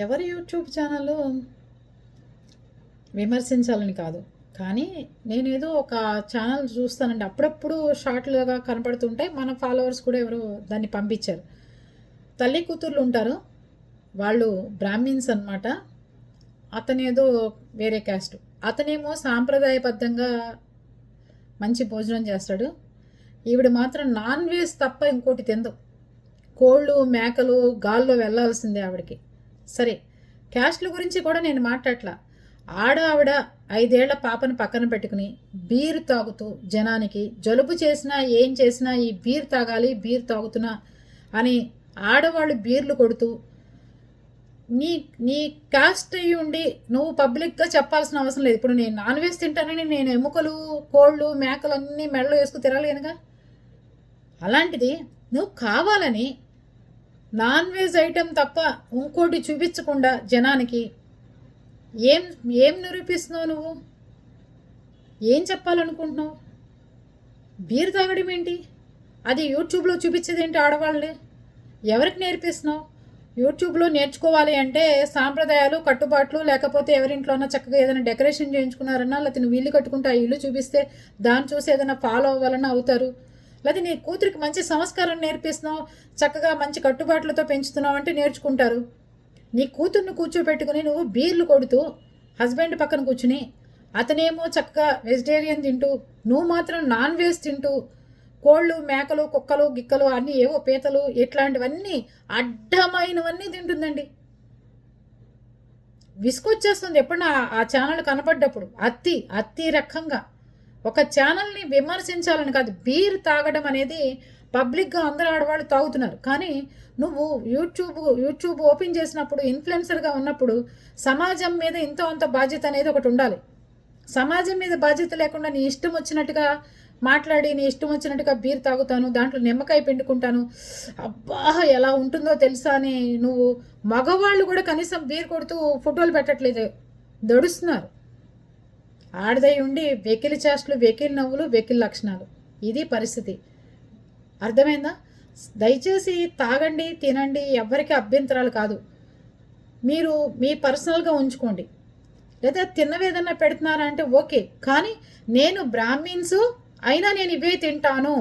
ఎవరి YouTube channel విమర్శించాలని కాదు, కానీ నేనేదో ఒక ఛానల్ చూస్తానండి, అప్పుడప్పుడు షార్ట్లుగా కనపడుతుంటాయి. మన ఫాలోవర్స్ కూడా ఎవరు దాన్ని పంపించారు. తల్లి కూతుర్లు ఉంటారు, వాళ్ళు బ్రాహ్మిన్స్ అనమాట. అతనేదో వేరే క్యాస్ట్, అతనేమో సాంప్రదాయబద్ధంగా మంచి భోజనం చేస్తాడు. ఈవిడ మాత్రం నాన్ వెజ్ తప్ప ఇంకోటి తిందు. కోళ్ళు మేకలు గాల్లో వెళ్ళాల్సిందే ఆవిడకి. సరే, క్యాస్ట్ల గురించి కూడా నేను మాట్లాడలా. ఆవిడ 5 ఏళ్ల పాపను పక్కన పెట్టుకుని బీరు తాగుతూ జనానికి జలుబు చేసినా ఏం చేసినా ఈ బీర్ తాగాలి, బీర్ తాగుతున్నా అని ఆడవాళ్ళు బీర్లు కొడుతూ, నీ నీ కాస్ట్ అయ్యి ఉండి నువ్వు పబ్లిక్గా చెప్పాల్సిన అవసరం లేదు. ఇప్పుడు నేను నాన్ వెజ్ తింటానని నేను ఎముకలు కోళ్ళు మేకలు అన్నీ మెడలో వేసుకు తిరగలేనుగా. అలాంటిది నువ్వు కావాలని నాన్ వెజ్ ఐటెం తప్ప ఇంకోటి చూపించకుండా జనానికి ఏం ఏం నిరూపిస్తున్నావు? నువ్వు ఏం చెప్పాలనుకుంటున్నావు? బీర్ తాగడం ఏంటి? అది యూట్యూబ్లో చూపించేది ఏంటి? ఆడవాళ్ళని ఎవరికి నేర్పిస్తున్నావు? యూట్యూబ్లో నేర్చుకోవాలి అంటే సాంప్రదాయాలు కట్టుబాట్లు, లేకపోతే ఎవరింట్లోనో చక్కగా ఏదైనా డెకరేషన్ చేయించుకున్నారన్నా, లేకపోతే నువ్వు ఇల్లు కట్టుకుంటే ఆ ఇల్లు చూపిస్తే దాన్ని చూసి ఏదైనా ఫాలో అవ్వాలన్నా అవుతారు. లేకపోతే నీ కూతురికి మంచి సంస్కారం నేర్పిస్తున్నావు, చక్కగా మంచి కట్టుబాట్లతో పెంచుతున్నావు అంటే నేర్చుకుంటారు. నీ కూతుర్ని కూర్చోబెట్టుకుని నువ్వు బీర్లు కొడుతూ హస్బెండ్ పక్కన కూర్చుని, అతనేమో చక్కగా వెజిటేరియన్ తింటూ, నువ్వు మాత్రం నాన్ వెజ్ తింటూ కోళ్ళు మేకలు కుక్కలు గిక్కలు అన్నీ ఏవో పీతలు ఇట్లాంటివన్నీ అడ్డమైనవన్నీ తింటుందండి. విసుకొచ్చేస్తుంది ఎప్పుడన్నా ఆ ఛానల్ కనపడ్డప్పుడు. అతి రకంగా ఒక ఛానల్ని విమర్శించాలని కాదు, బీర్ తాగడం అనేది పబ్లిక్గా అందరూ ఆడవాళ్ళు తాగుతున్నారు. కానీ నువ్వు యూట్యూబ్ ఓపెన్ చేసినప్పుడు, ఇన్ఫ్లుయెన్సర్గా ఉన్నప్పుడు సమాజం మీద ఇంతో అంత బాధ్యత అనేది ఒకటి ఉండాలి. సమాజం మీద బాధ్యత లేకుండా నీ ఇష్టం వచ్చినట్టుగా మాట్లాడి, నీ ఇష్టం వచ్చినట్టుగా బీర్ తాగుతాను, దాంట్లో నిమ్మకాయ పిండుకుంటాను, అబ్బా ఎలా ఉంటుందో తెలుసా అని నువ్వు, మగవాళ్ళు కూడా కనీసం బీర్ కొడుతూ ఫోటోలు పెట్టట్లేదు, దడుస్తున్నారు. ఆడదై ఉండి వెకిలి చేష్టలు, వెకిలి నవ్వులు, వెకిలి లక్షణాలు. ఇది పరిస్థితి. అర్థమైందా? దయచేసి తాగండి, తినండి, ఎవరికి అభ్యంతరాలు కాదు. మీరు మీ పర్సనల్గా ఉంచుకోండి. లేదా తిన్నవేదన్నా పెడుతున్నారా అంటే ఓకే, కానీ నేను బ్రాహ్మిన్స్ అయినా నేను ఇవే తింటాను,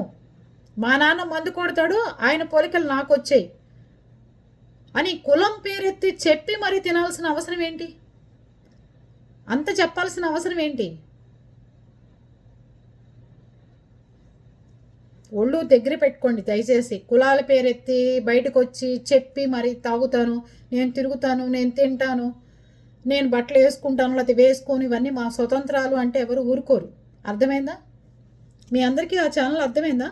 మా నాన్న మందు కొడతాడు, ఆయన పోలికలు నాకు వచ్చాయి అని కులం పేరెత్తి చెప్పి మరీ తినాల్సిన అవసరం ఏంటి? అంత చెప్పాల్సిన అవసరం ఏంటి? ఒళ్ళు దగ్గర పెట్టుకోండి దయచేసి. కులాల పేరెత్తి బయటకు వచ్చి చెప్పి మరి తాగుతాను, నేను తిరుగుతాను, నేను తింటాను, నేను బట్టలు వేసుకుంటాను, లేకపోతే వేసుకొని ఇవన్నీ మా స్వతంత్రాలు అంటే ఎవరు ఊరుకోరు. అర్థమైందా? మీ అందరికీ ఆ ఛానల్ అర్థమైందా?